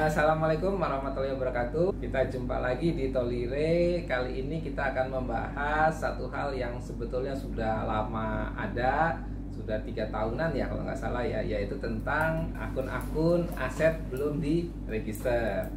Assalamualaikum warahmatullahi wabarakatuh. Kita jumpa lagi di Tolire. Kali ini kita akan membahas satu hal yang sebetulnya sudah lama ada, sudah 3 tahunan ya kalau nggak salah ya, yaitu tentang akun-akun aset belum diregister.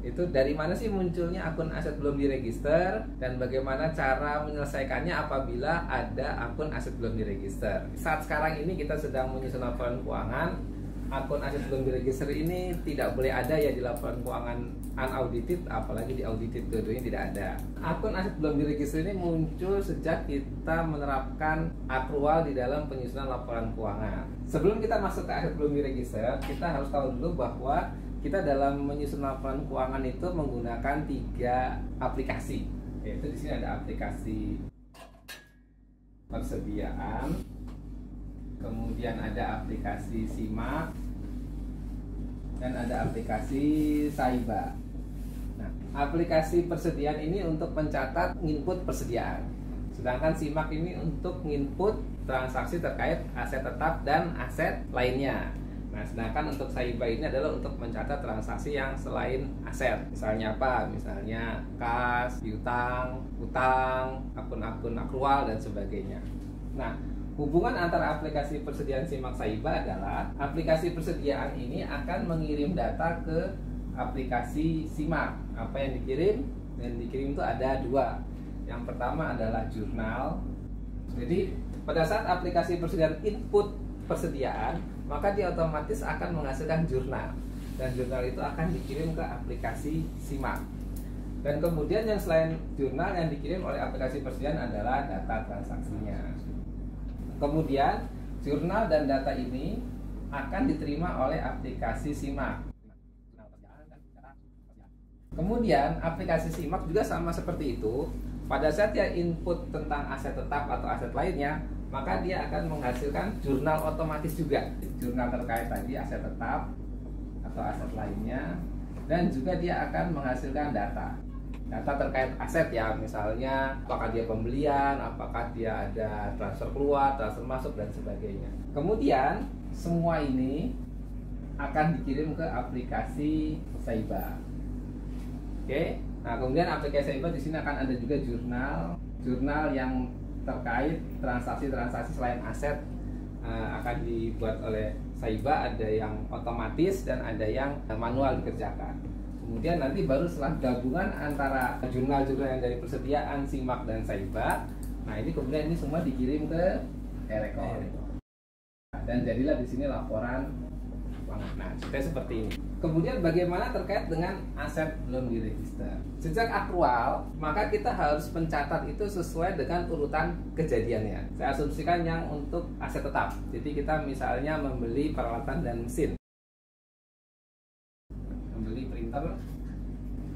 Itu dari mana sih munculnya akun aset belum diregister dan bagaimana cara menyelesaikannya apabila ada akun aset belum diregister. Saat sekarang ini kita sedang menyusun laporan keuangan. Akun aset belum diregister ini tidak boleh ada ya di laporan keuangan unaudited, apalagi di audited, dua-duanya tidak ada. Akun aset belum diregister ini muncul sejak kita menerapkan akrual di dalam penyusunan laporan keuangan. Sebelum kita masuk ke aset belum diregister, kita harus tahu dulu bahwa kita dalam menyusun laporan keuangan itu menggunakan 3 aplikasi. Yaitu di sini ada aplikasi persediaan, kemudian ada aplikasi Simak, dan ada aplikasi Saiba. Nah, aplikasi persediaan ini untuk mencatat input persediaan, sedangkan Simak ini untuk input transaksi terkait aset tetap dan aset lainnya. Nah, sedangkan untuk Saiba ini adalah untuk mencatat transaksi yang selain aset. Misalnya apa? Misalnya kas, piutang, utang, akun-akun akrual dan sebagainya. Nah, hubungan antara aplikasi persediaan Simak Saiba adalah aplikasi persediaan ini akan mengirim data ke aplikasi Simak. Apa yang dikirim? Yang dikirim itu ada 2. Yang pertama adalah jurnal. Jadi pada saat aplikasi persediaan input persediaan, maka dia otomatis akan menghasilkan jurnal. Dan jurnal itu akan dikirim ke aplikasi Simak. Dan kemudian yang selain jurnal yang dikirim oleh aplikasi persediaan adalah data transaksinya. Kemudian jurnal dan data ini akan diterima oleh aplikasi Simak. Kemudian aplikasi Simak juga sama seperti itu. Pada saat dia input tentang aset tetap atau aset lainnya, maka dia akan menghasilkan jurnal otomatis juga. Jurnal terkait tadi aset tetap atau aset lainnya, dan juga dia akan menghasilkan data terkait aset ya, misalnya apakah dia pembelian, apakah dia ada transfer keluar, transfer masuk dan sebagainya. Kemudian semua ini akan dikirim ke aplikasi Saiba. Oke. Nah, kemudian aplikasi Saiba di sini akan ada juga jurnal yang terkait transaksi-transaksi selain aset akan dibuat oleh Saiba, ada yang otomatis dan ada yang manual dikerjakan. Kemudian nanti baru setelah gabungan antara jurnal-jurnal yang dari persediaan, Simak, dan Saiba, nah ini kemudian ini semua dikirim ke e-record. Dan jadilah di sini laporan keuangan. Nah, seperti ini. Kemudian bagaimana terkait dengan aset belum diregister? Sejak akrual, maka kita harus mencatat itu sesuai dengan urutan kejadiannya. Saya asumsikan yang untuk aset tetap. Jadi kita misalnya membeli peralatan dan mesin. Printer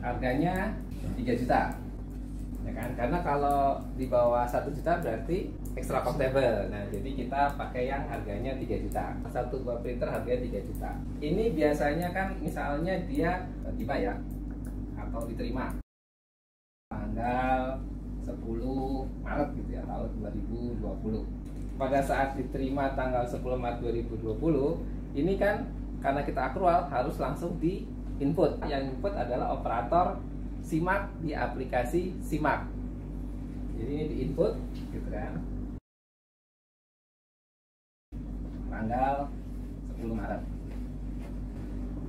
harganya 3 juta ya kan, karena kalau di bawah 1 juta berarti extra portable. Nah, jadi kita pakai yang harganya 3 juta. Satu buah printer harganya 3 juta. Ini biasanya kan misalnya dia dibayar atau diterima tanggal 10 Maret gitu ya, tahun 2020. Pada saat diterima tanggal 10 Maret 2020, ini kan karena kita akrual harus langsung di input. Yang input adalah operator Simak di aplikasi Simak. Jadi ini di input gitu kan, tanggal 10 Maret.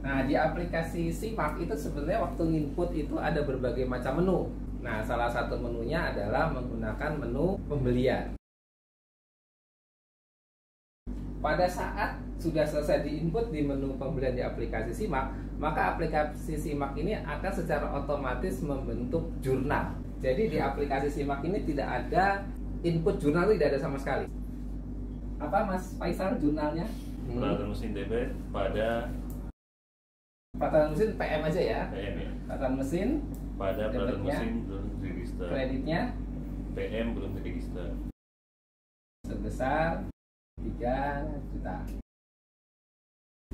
Nah, di aplikasi Simak itu sebenarnya waktu input itu ada berbagai macam menu. Nah, salah satu menunya adalah menggunakan menu pembelian. Pada saat sudah selesai diinput di menu pembelian di aplikasi Simak, maka aplikasi Simak ini akan secara otomatis membentuk jurnal. Jadi di aplikasi Simak ini tidak ada input jurnal, tidak ada sama sekali. Apa Mas Faisal jurnalnya? Peralatan mesin debit pada peralatan mesin PM aja ya. PM ya. Peralatan mesin Pada peralatan mesin belum diregister. Kreditnya PM belum diregister. sebesar 3 juta.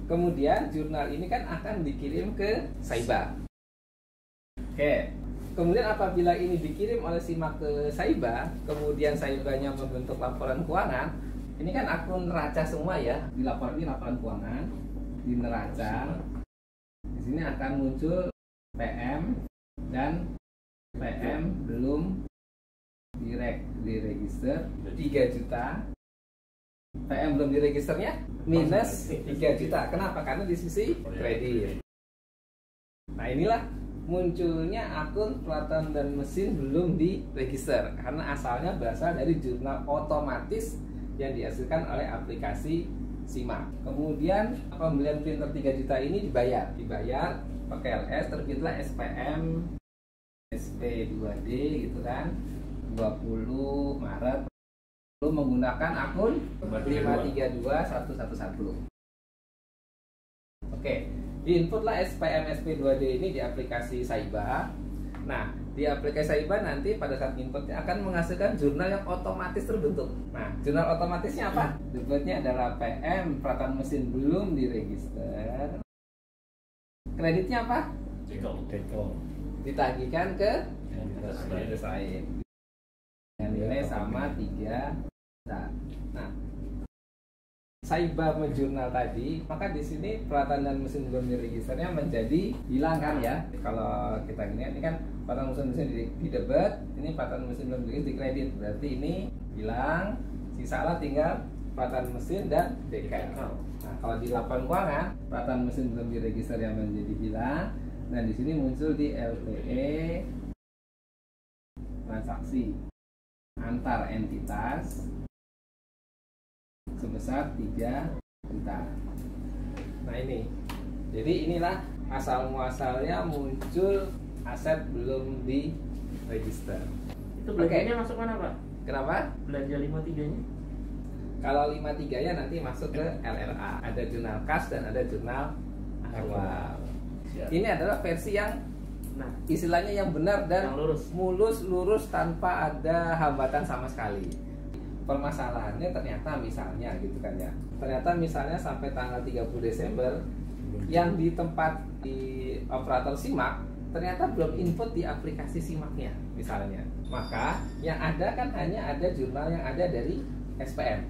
Kemudian jurnal ini kan akan dikirim ke Saiba. Oke. Kemudian apabila ini dikirim oleh SIMAK ke Saiba, kemudian Saibanya membentuk laporan keuangan, ini kan akun neraca semua ya, dilaporkan di laporan keuangan, di neraca. Di sini akan muncul PM dan PM belum diregister 3 juta. PM belum diregisternya minus 3 juta. Kenapa? Karena di sisi kredit. Nah, inilah munculnya akun peralatan dan mesin belum diregister karena asalnya berasal dari jurnal otomatis yang dihasilkan oleh aplikasi SIMAK. Kemudian pembelian printer 3 juta ini dibayar pakai LS, terbitlah SPM SP2D gitu kan 20 Maret, lalu menggunakan akun 532111. Oke, diinputlah SPM SP2D ini di aplikasi Saiba. Nah, di aplikasi Saiba nanti pada saat inputnya akan menghasilkan jurnal yang otomatis terbentuk. Nah, jurnal otomatisnya apa? Debitnya adalah PM peralatan mesin belum diregister. Kreditnya apa? Dekol. Ditagihkan ke Entitas lain. Dengan nilai sama 3 juta. Nah, Saiba menjurnal tadi, maka di sini peralatan dan mesin belum diregisternya menjadi hilang kan ya. Kalau kita lihat ini kan peralatan mesin di debit, ini peralatan mesin belum diregister di kredit. Berarti ini hilang, sisalah tinggal peralatan mesin dan dekel. Nah, kalau di laporan keuangan, peralatan mesin belum diregister yang menjadi hilang. Nah, di sini muncul di LPE transaksi antar entitas sebesar 3 juta. Nah, ini. Jadi inilah asal muasalnya muncul aset belum diregister. Itu belanjanya masuk mana, Pak? Kenapa? Belanja 53-nya? Kalau 53-nya nanti masuk ke LLA. Ada jurnal kas dan ada jurnal aktual. Ini adalah versi yang istilahnya yang benar dan yang lurus tanpa ada hambatan sama sekali. Permasalahannya ternyata misalnya gitu kan ya. Ternyata misalnya sampai tanggal 30 Desember yang di tempat di operator SIMAK ternyata belum input di aplikasi SIMAK-nya misalnya. Maka yang ada kan hanya ada jurnal yang ada dari SPM.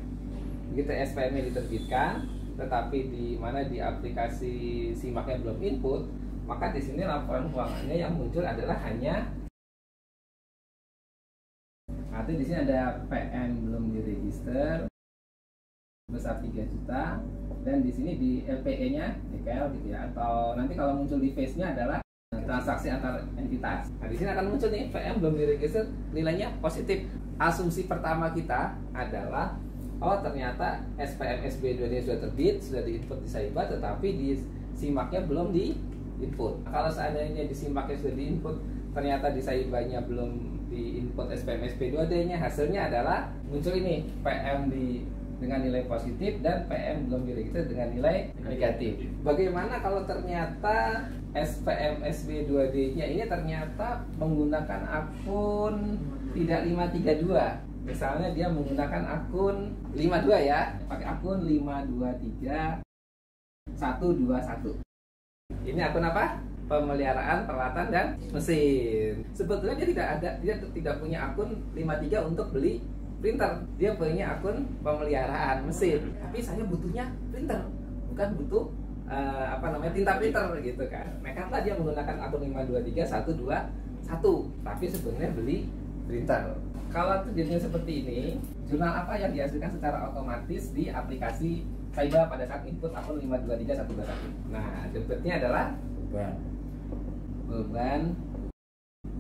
Begitu SPM-nya diterbitkan, tetapi di mana di aplikasi SIMAK-nya belum input, maka di sini laporan keuangannya yang muncul adalah hanya di sini ada PM belum diregister besar 3 juta dan di sini di LPE-nya DKL gitu ya, atau nanti kalau muncul di face-nya adalah transaksi antar entitas. Nah, di sini akan muncul nih PM belum diregister nilainya positif. Asumsi pertama kita adalah ternyata SPM SB2-nya sudah terbit, sudah diinput di Saiba, tetapi di SIMAK-nya belum diinput. Kalau seandainya di SIMAK-nya sudah diinput, ternyata di Saibanya belum di input SPM SP2D-nya, hasilnya adalah muncul ini PM dengan nilai positif dan PM belum diregister dengan nilai negatif. Bagaimana kalau ternyata SPM SP2D-nya ini ternyata menggunakan akun tidak 532? Misalnya dia menggunakan akun 52 ya, pakai akun 523 121. Ini akun apa? Pemeliharaan peralatan dan mesin. Sebetulnya dia tidak punya akun 53 untuk beli printer. Dia punya akun pemeliharaan mesin. Tapi saya butuhnya printer, bukan butuh tinta printer gitu kan. Makanya dia menggunakan akun 523 121. Tapi sebenarnya beli printer. Kalau terjadinya seperti ini, jurnal apa yang dihasilkan secara otomatis di aplikasi Saiba pada saat input akun 523 121? Nah, debitnya adalah beban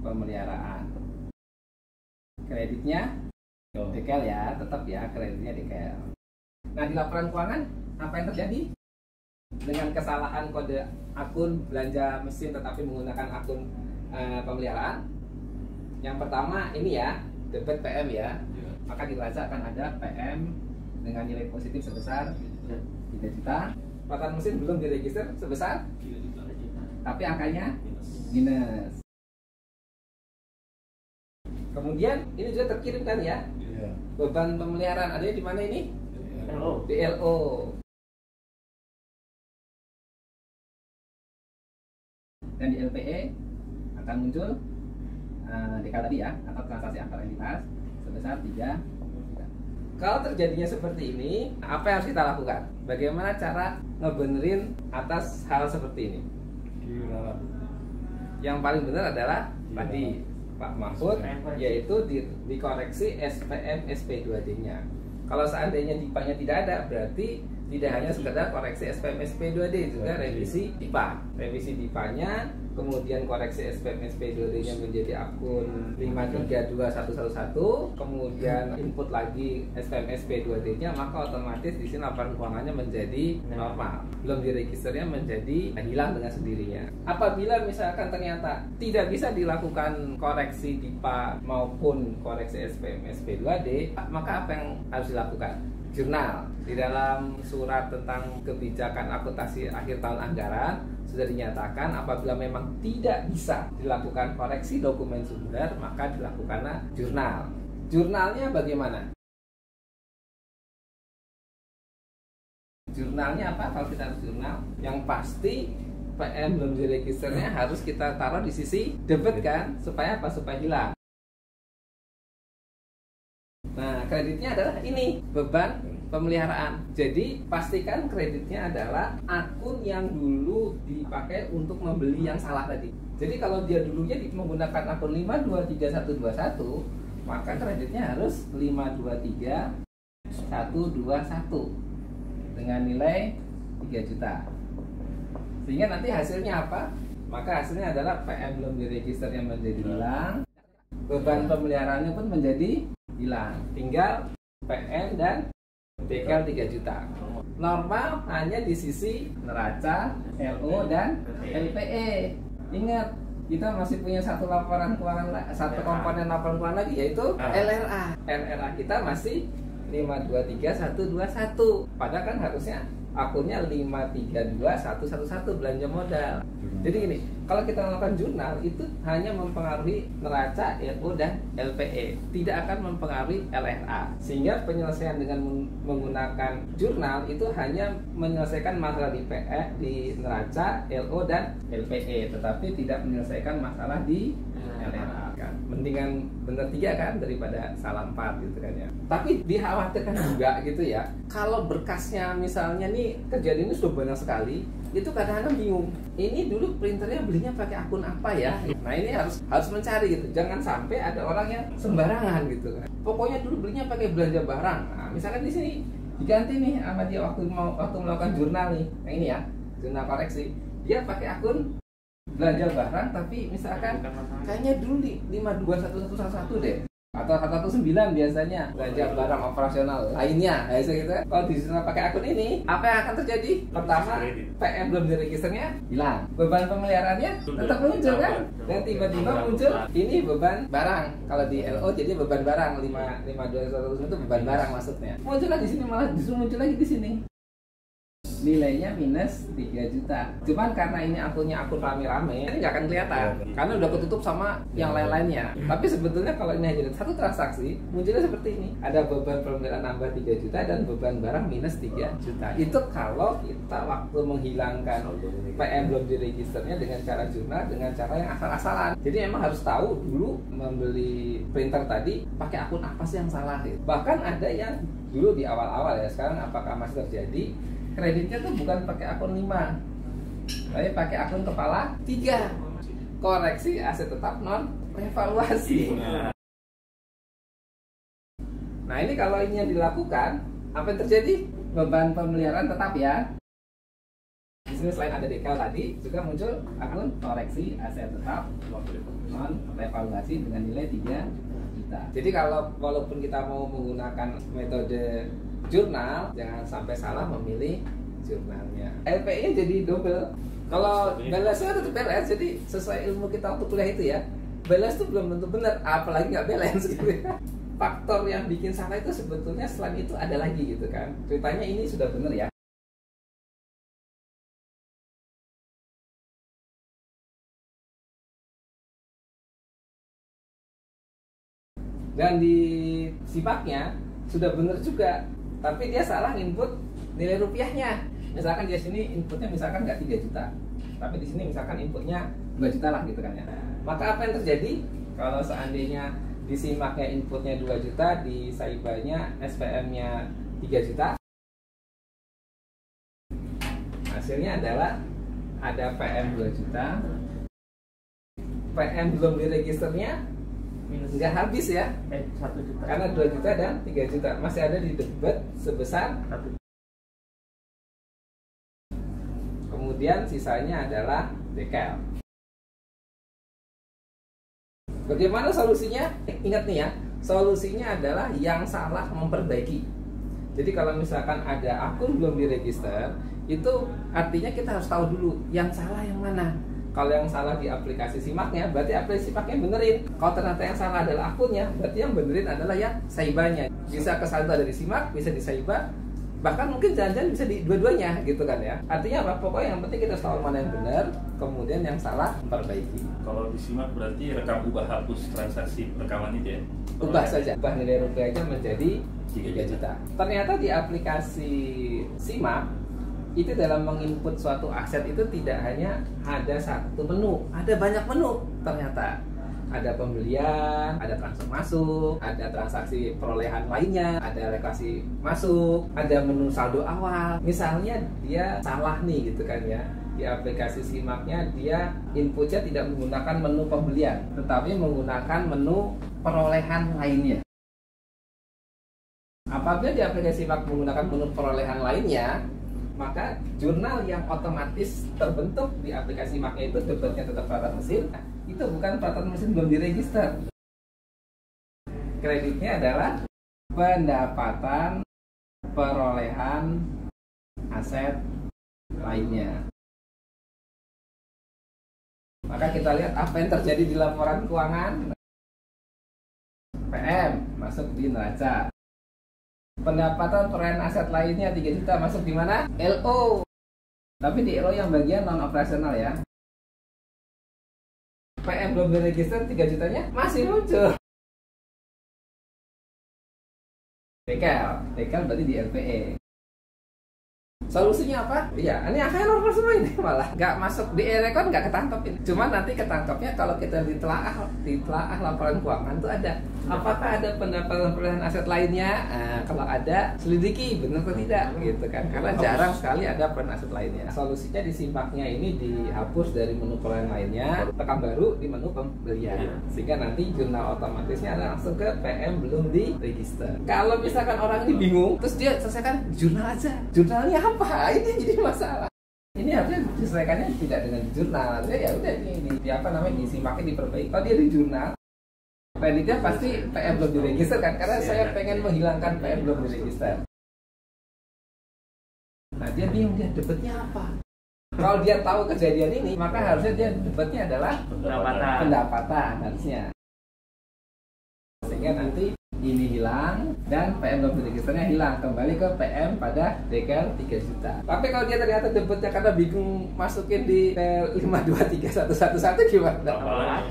pemeliharaan. Kreditnya DKL ya, tetap ya kreditnya DKL. Nah, di laporan keuangan apa yang terjadi? Dengan kesalahan kode akun belanja mesin tetapi menggunakan akun pemeliharaan. Yang pertama ini ya, debit PM ya. Maka di neraca akan ada PM dengan nilai positif sebesar 3 juta. Peralatan mesin belum diregister sebesar 3 juta. Tapi angkanya minus. Kemudian ini juga terkirim kan ya? Beban pemeliharaan adanya di mana ini? LO. Di LO. Dan di LPE akan muncul dekal tadi ya, atau transaksi antar entitas sebesar 3 juta. Kalau terjadinya seperti ini, apa yang harus kita lakukan? Bagaimana cara ngebenerin atas hal seperti ini? Yang paling benar adalah tadi Pak Mahfud, yaitu dikoreksi SPM SP2D-nya. Kalau seandainya DIPA-nya tidak ada, berarti tidak hanya sekedar koreksi SPM SP2D, juga revisi DIPA. Revisi DIPA-nya, kemudian koreksi SPM SP2D-nya menjadi akun 5321111, kemudian input lagi SPM SP2D-nya, maka otomatis di sini laporan keuangannya menjadi normal. Belum diregisternya menjadi hilang dengan sendirinya. Apabila misalkan ternyata tidak bisa dilakukan koreksi DIPA maupun koreksi SPM SP2D, maka apa yang harus dilakukan? Jurnal. Di dalam surat tentang kebijakan akuntansi akhir tahun anggaran sudah dinyatakan apabila memang tidak bisa dilakukan koreksi dokumen sumber, maka dilakukanlah jurnal. Jurnalnya bagaimana? Jurnalnya apa? Kalau kita harus jurnal, yang pasti PM belum diregisternya harus kita taruh di sisi debit kan, supaya apa? Supaya hilang. Nah, kreditnya adalah ini, beban pemeliharaan. Jadi, pastikan kreditnya adalah akun yang dulu dipakai untuk membeli yang salah tadi. Jadi, kalau dia dulunya menggunakan akun 523121, maka kreditnya harus 523121 dengan nilai 3 juta. Sehingga nanti hasilnya apa? Maka hasilnya adalah PM belum diregisternya menjadi hilang, beban pemeliharaannya pun menjadi hilang, tinggal PM dan dekal 3 juta. Normal hanya di sisi neraca, LO dan LPE. Ingat, kita masih punya satu laporan keuangan, satu komponen laporan keuangan lagi, yaitu LRA. LRA kita masih 523121. Padahal kan harusnya akunnya 532111 belanja modal. Jadi gini, kalau kita melakukan jurnal itu hanya mempengaruhi neraca, LO dan LPE, tidak akan mempengaruhi LRA. Sehingga penyelesaian dengan menggunakan jurnal itu hanya menyelesaikan masalah di PE, di neraca, LO dan LPE, tetapi tidak menyelesaikan masalah di LRA kan. Mendingan bener 3 kan daripada salah 4 gitu kan ya. Tapi dikhawatirkan juga gitu ya, kalau berkasnya misalnya nih kejadian ini sudah banyak sekali, itu kadang-kadang bingung. Ini dulu printernya belinya pakai akun apa ya? Nah, ini harus mencari gitu. Jangan sampai ada orang yang sembarangan gitu kan. Pokoknya dulu belinya pakai belanja barang. Nah, misalkan di sini diganti nih sama dia waktu melakukan jurnal nih. Nah, ini ya, jurnal koreksi. Dia pakai akun belanja barang, tapi misalkan kayaknya dulu di 521111 deh, atau 119 biasanya belanja barang operasional lainnya, gitu. Kalau di sana pakai akun ini, apa yang akan terjadi? Pertama, PM belum diregisternya hilang, beban pemeliharaannya tetap muncul kan, dan tiba-tiba muncul ini beban barang. Kalau di LO jadi beban barang 5211 itu beban barang maksudnya. Muncullah di sini, malah justru muncul lagi di sini. Nilainya minus 3 juta. Cuman karena ini akunnya akun rame-rame, ini nggak akan kelihatan karena udah ketutup sama yang lain-lainnya. Tapi sebetulnya kalau ini hanya satu transaksi, munculnya seperti ini. Ada beban pemeliharaan nambah 3 juta dan beban barang minus 3 juta. Itu kalau kita waktu menghilangkan PM belum diregisternya dengan cara jurnal, dengan cara yang asal-asalan. Jadi emang harus tahu dulu membeli printer tadi pakai akun apa sih yang salah. Bahkan ada yang dulu di awal-awal ya, sekarang apakah masih terjadi? Kreditnya tuh bukan pakai akun 5, tapi pakai akun kepala 3. Koreksi aset tetap non revaluasi. Nah, ini kalau ini yang dilakukan, apa yang terjadi? Beban pemeliharaan tetap ya. Di sini selain ada dekal tadi, juga muncul akun koreksi aset tetap non revaluasi dengan nilai 3 juta. Jadi kalau walaupun kita mau menggunakan metode jurnal, jangan sampai salah memilih jurnalnya. LPE jadi double. Kalau balance-nya tetap balance, jadi sesuai ilmu kita waktu kuliah itu ya, balance itu belum tentu benar, apalagi nggak balance gitu ya. Faktor yang bikin salah itu sebetulnya selain itu ada lagi gitu kan. Ceritanya ini sudah benar ya. Dan di sipaknya sudah benar juga, tapi dia salah input nilai rupiahnya. Misalkan di sini inputnya misalkan nggak 3 juta, tapi di sini misalkan inputnya 2 juta lah gitu kan ya. Maka apa yang terjadi kalau seandainya di SIMAK-nya inputnya 2 juta, di Saibanya SPM-nya 3 juta, hasilnya adalah ada PM 2 juta, PM belum diregisternya Minus nggak habis ya, 1 juta. karena 2 juta dan 3 juta masih ada di debit sebesar 1. kemudian sisanya adalah dekel. Bagaimana solusinya? Ingat nih ya, solusinya adalah yang salah memperbaiki. Jadi kalau misalkan ada akun belum diregister, itu artinya kita harus tahu dulu yang salah yang mana. Kalau yang salah di aplikasi SIMAK-nya, berarti aplikasi SIMAK-nya benerin. Kalau ternyata yang salah adalah akunnya, berarti yang benerin adalah yang Saibanya. Bisa kesalahan ada di SIMAK, bisa di Saiba, bahkan mungkin jangan-jangan bisa di dua-duanya gitu kan ya. Artinya apa? Pokoknya yang penting kita tahu mana yang benar, kemudian yang salah memperbaiki. Kalau di SIMAK berarti rekam ubah hapus transaksi rekaman itu ya? Ubah saja, ubah nilai rupiahnya menjadi 3 juta. Ternyata di aplikasi SIMAK itu dalam menginput suatu aset itu tidak hanya ada satu menu, ada banyak menu ternyata. Ada pembelian, ada transfer masuk, ada transaksi perolehan lainnya, ada rekasi masuk, ada menu saldo awal. Misalnya dia salah nih gitu kan ya, di aplikasi SIMAK-nya dia inputnya tidak menggunakan menu pembelian, tetapi menggunakan menu perolehan lainnya. Apabila di aplikasi SIMAK menggunakan menu perolehan lainnya, maka jurnal yang otomatis terbentuk di aplikasi SIMAK-nya itu debitnya tetap peralatan mesin, itu bukan peralatan mesin belum diregister. Kreditnya adalah pendapatan perolehan aset lainnya. Maka kita lihat apa yang terjadi di laporan keuangan. PM masuk di neraca. Pendapatan perolehan aset lainnya 3 juta masuk di mana? LO. Tapi di LO yang bagian non operasional ya. PM belum diregister 3 jutanya masih muncul. Dekel berarti di LPE. Solusinya apa? Iya, ini error semua ini malah nggak masuk di e-record, nggak ketangkep ini. Cuma nanti ketangkepnya kalau kita ditelaah laporan keuangan tuh ada. Apakah ada pendapatan perolehan aset lainnya? Nah, kalau ada, selidiki benar atau tidak, gitu kan? Karena jarang sekali ada perolehan aset lainnya. Solusinya di SIMAK-nya ini dihapus dari menu perolehan lainnya, tekan baru di menu pembelian, sehingga nanti jurnal otomatisnya langsung ke PM belum diregister. Kalau misalkan orang ini bingung, terus dia selesaikan jurnal aja. Jurnalnya apa? Ini jadi masalah. Ini harusnya diselesaikannya tidak dengan jurnal. Ya udah ini di apa namanya, di SIMAK-nya diperbaiki. Kalau dia di jurnal, kreditnya pasti PM belum diregister kan, karena saya pengen menghilangkan PM belum diregister. Nah dia bingung, dia debitnya apa? Kalau dia tahu kejadian ini, maka harusnya dia debitnya adalah pendapatan harusnya. Sehingga nanti ini hilang dan PM belum diregisternya hilang, kembali ke PM pada dekel 3 juta. Tapi kalau dia ternyata debitnya karena bingung masukin di 523111 gimana?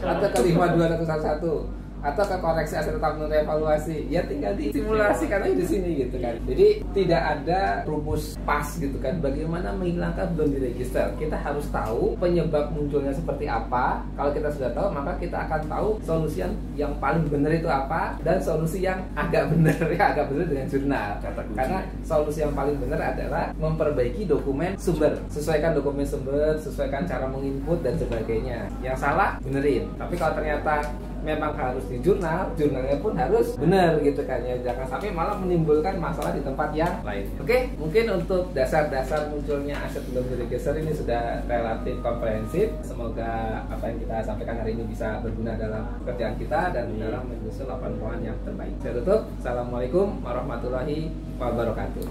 Atau ke 52111 atau ke koreksi aset tetap non evaluasi, ya tinggal disimulasikan aja di sini gitu kan. Jadi tidak ada rumus pas gitu kan bagaimana menghilangkan belum diregister. Kita harus tahu penyebab munculnya seperti apa. Kalau kita sudah tahu, maka kita akan tahu solusi yang paling benar itu apa, dan solusi yang agak benar ya agak benar dengan jurnal. Karena solusi yang paling benar adalah memperbaiki dokumen sumber, sesuaikan dokumen sumber, sesuaikan cara menginput dan sebagainya. Yang salah benerin. Tapi kalau ternyata memang harus di jurnal, jurnalnya pun harus benar gitu kan ya, jangan sampai malah menimbulkan masalah di tempat yang lain. Oke, mungkin untuk dasar-dasar munculnya aset belum diregister ini sudah relatif komprehensif. Semoga apa yang kita sampaikan hari ini bisa berguna dalam pekerjaan kita dan dalam menyusun laporan keuangan yang terbaik. Saya tutup. Assalamualaikum warahmatullahi wabarakatuh.